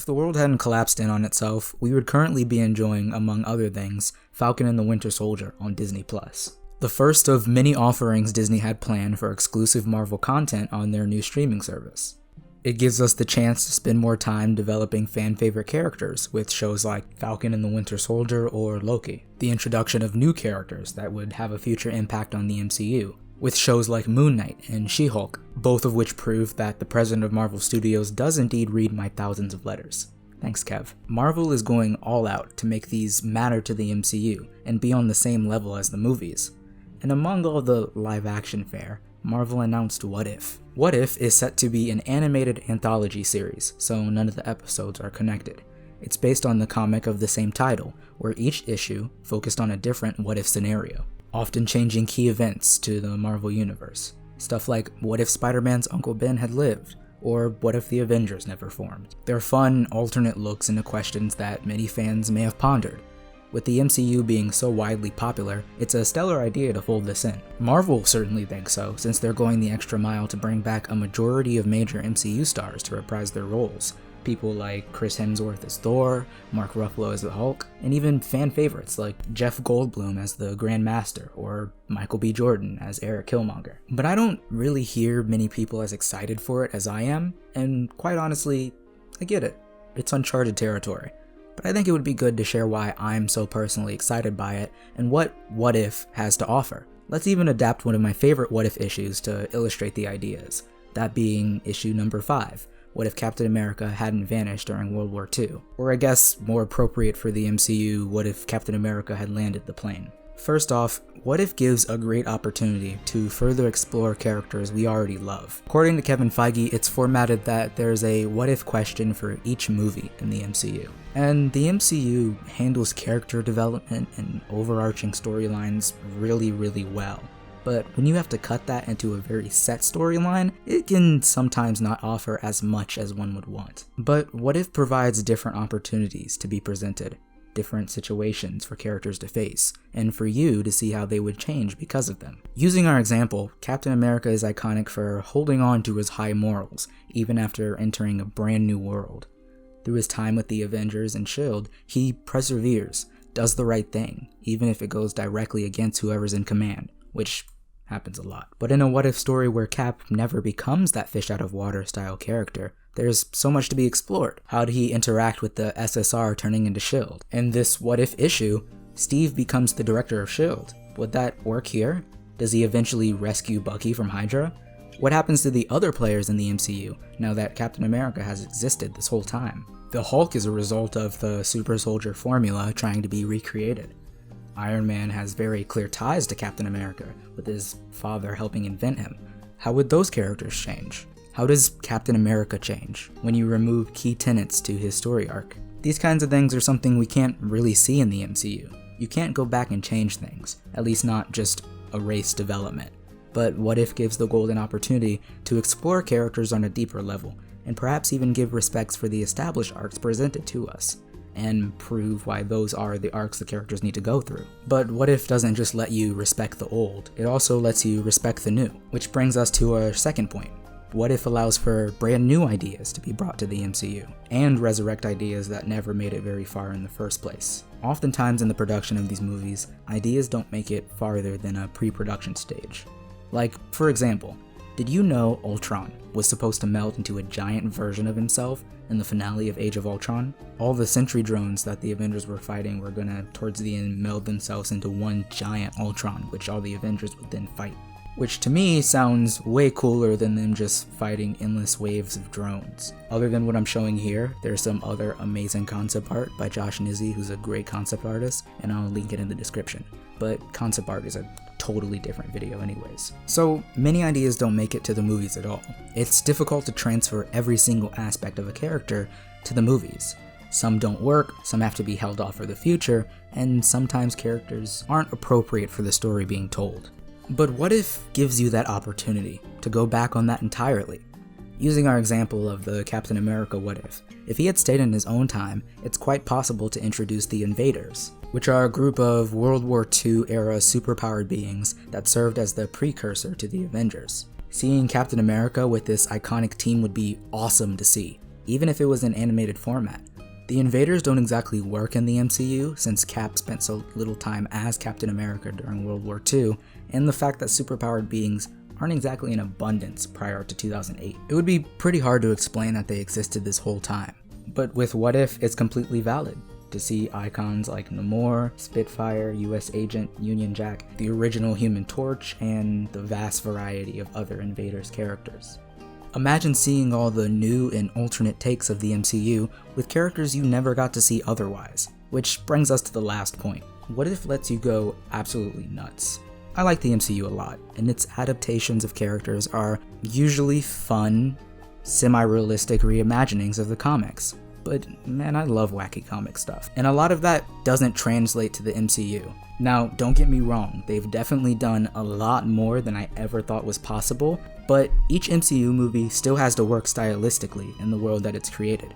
the world hadn't collapsed in on itself, we would currently be enjoying, among other things, Falcon and the Winter Soldier on Disney+. The first of many offerings Disney had planned for exclusive Marvel content on their new streaming service. It gives us the chance to spend more time developing fan-favorite characters with shows like Falcon and the Winter Soldier or Loki. The introduction of new characters that would have a future impact on the MCU, with shows like Moon Knight and She-Hulk, both of which prove that the president of Marvel Studios does indeed read my thousands of letters. Thanks, Kev. Marvel is going all out to make these matter to the MCU and be on the same level as the movies. And among all the live-action fare, Marvel announced What If. What If is set to be an animated anthology series, so none of the episodes are connected. It's based on the comic of the same title, where each issue focused on a different what if scenario, often changing key events to the Marvel Universe. Stuff like what if Spider-Man's Uncle Ben had lived, or what if the Avengers never formed. They're fun, alternate looks into questions that many fans may have pondered. With the MCU being so widely popular, it's a stellar idea to fold this in. Marvel certainly thinks so, since they're going the extra mile to bring back a majority of major MCU stars to reprise their roles. People like Chris Hemsworth as Thor, Mark Ruffalo as the Hulk, and even fan favorites like Jeff Goldblum as the Grand Master, or Michael B. Jordan as Eric Killmonger. But I don't really hear many people as excited for it as I am, and quite honestly, I get it. It's uncharted territory. But I think it would be good to share why I'm so personally excited by it, and what What If has to offer. Let's even adapt one of my favorite What If issues to illustrate the ideas, that being issue number 5. What if Captain America hadn't vanished during World War II? Or I guess, more appropriate for the MCU, what if Captain America had landed the plane? First off, What If gives a great opportunity to further explore characters we already love. According to Kevin Feige, it's formatted that there's a what if question for each movie in the MCU. And the MCU handles character development and overarching storylines really, really well. But when you have to cut that into a very set storyline, it can sometimes not offer as much as one would want. But What If provides different opportunities to be presented, different situations for characters to face, and for you to see how they would change because of them. Using our example, Captain America is iconic for holding on to his high morals, even after entering a brand new world. Through his time with the Avengers and S.H.I.E.L.D., he perseveres, does the right thing, even if it goes directly against whoever's in command, which happens a lot. But in a what if story where Cap never becomes that fish out of water style character, there's so much to be explored. How did he interact with the SSR turning into S.H.I.E.L.D.? In this what if issue, Steve becomes the director of S.H.I.E.L.D. Would that work here? Does he eventually rescue Bucky from Hydra? What happens to the other players in the MCU now that Captain America has existed this whole time? The Hulk is a result of the super soldier formula trying to be recreated. Iron Man has very clear ties to Captain America, with his father helping invent him. How would those characters change? How does Captain America change when you remove key tenets to his story arc? These kinds of things are something we can't really see in the MCU. You can't go back and change things, at least not just erase development. But What If gives the golden opportunity to explore characters on a deeper level, and perhaps even give respects for the established arcs presented to us, and prove why those are the arcs the characters need to go through. But What If doesn't just let you respect the old, it also lets you respect the new, which brings us to our second point. What If allows for brand new ideas to be brought to the MCU, and resurrect ideas that never made it very far in the first place. Oftentimes in the production of these movies, ideas don't make it farther than a pre-production stage. Like, for example, did you know Ultron was supposed to melt into a giant version of himself in the finale of Age of Ultron? All the Sentry drones that the Avengers were fighting were gonna, towards the end, meld themselves into one giant Ultron, which all the Avengers would then fight. Which to me sounds way cooler than them just fighting endless waves of drones. Other than what I'm showing here, there's some other amazing concept art by Josh Nizzi, who's a great concept artist, and I'll link it in the description. But concept art is a totally different video anyways. So many ideas don't make it to the movies at all. It's difficult to transfer every single aspect of a character to the movies. Some don't work, some have to be held off for the future, and sometimes characters aren't appropriate for the story being told. But What If gives you that opportunity to go back on that entirely? Using our example of the Captain America What if he had stayed in his own time, it's quite possible to introduce the Invaders, which are a group of World War II era superpowered beings that served as the precursor to the Avengers. Seeing Captain America with this iconic team would be awesome to see. even if it was in animated format. The invaders don't exactly work in the MCU, since Cap spent so little time as Captain America during World War II, and the fact that superpowered beings aren't exactly in abundance prior to 2008. It would be pretty hard to explain that they existed this whole time. But with What If, it's completely valid to see icons like Namor, Spitfire, US Agent, Union Jack, the original Human Torch, and the vast variety of other Invaders characters. Imagine seeing all the new and alternate takes of the MCU with characters you never got to see otherwise. Which brings us to the last point. What If lets you go absolutely nuts? I like the MCU a lot, and its adaptations of characters are usually fun, semi-realistic reimaginings of the comics. But man, I love wacky comic stuff, and a lot of that doesn't translate to the MCU. Now, don't get me wrong, they've definitely done a lot more than I ever thought was possible, but each MCU movie still has to work stylistically in the world that it's created.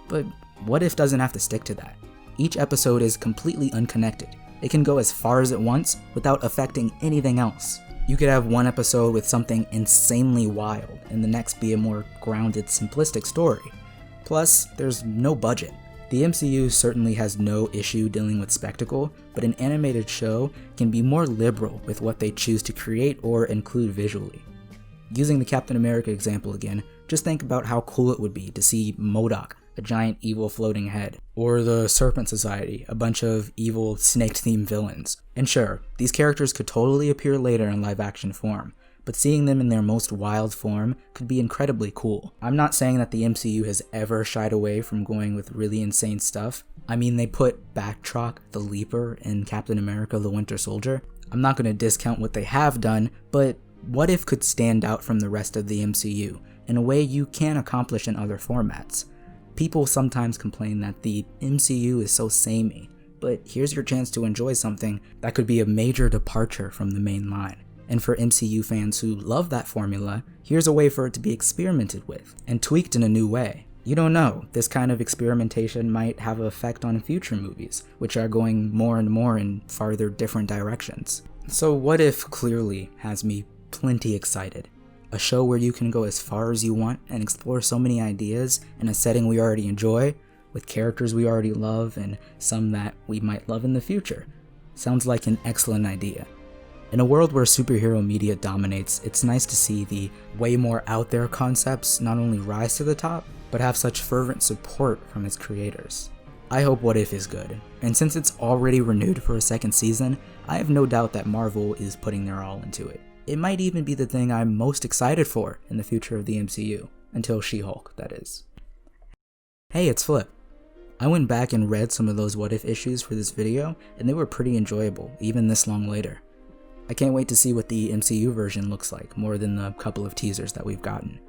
But What If doesn't have to stick to that. Each episode is completely unconnected. It can go as far as it wants without affecting anything else. You could have one episode with something insanely wild, and the next be a more grounded, simplistic story. Plus, there's no budget. The MCU certainly has no issue dealing with spectacle, but an animated show can be more liberal with what they choose to create or include visually. Using the Captain America example again, just think about how cool it would be to see MODOK, a giant evil floating head, or the Serpent Society, a bunch of evil snake-themed villains. And sure, these characters could totally appear later in live-action form, but seeing them in their most wild form could be incredibly cool. I'm not saying that the MCU has ever shied away from going with really insane stuff. I mean, they put Backtroc the Leaper in Captain America the Winter Soldier. I'm not going to discount what they have done, but What If could stand out from the rest of the MCU in a way you can't accomplish in other formats. People sometimes complain that the MCU is so samey, but here's your chance to enjoy something that could be a major departure from the main line. And for MCU fans who love that formula, here's a way for it to be experimented with and tweaked in a new way. You don't know, this kind of experimentation might have an effect on future movies, which are going more and more in farther different directions. So What If clearly has me plenty excited. A show where you can go as far as you want and explore so many ideas in a setting we already enjoy, with characters we already love and some that we might love in the future. Sounds like an excellent idea. In a world where superhero media dominates, it's nice to see the way more out there concepts not only rise to the top, but have such fervent support from its creators. I hope What If is good, and since it's already renewed for a second season, I have no doubt that Marvel is putting their all into it. It might even be the thing I'm most excited for in the future of the MCU, until She-Hulk, that is. Hey, it's Flip. I went back and read some of those What If issues for this video, and they were pretty enjoyable, even this long later. I can't wait to see what the MCU version looks like, more than the couple of teasers that we've gotten.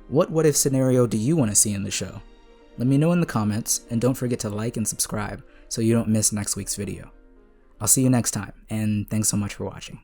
What if scenario do you want to see in the show? Let me know in the comments, and don't forget to like and subscribe so you don't miss next week's video. I'll see you next time, and thanks so much for watching.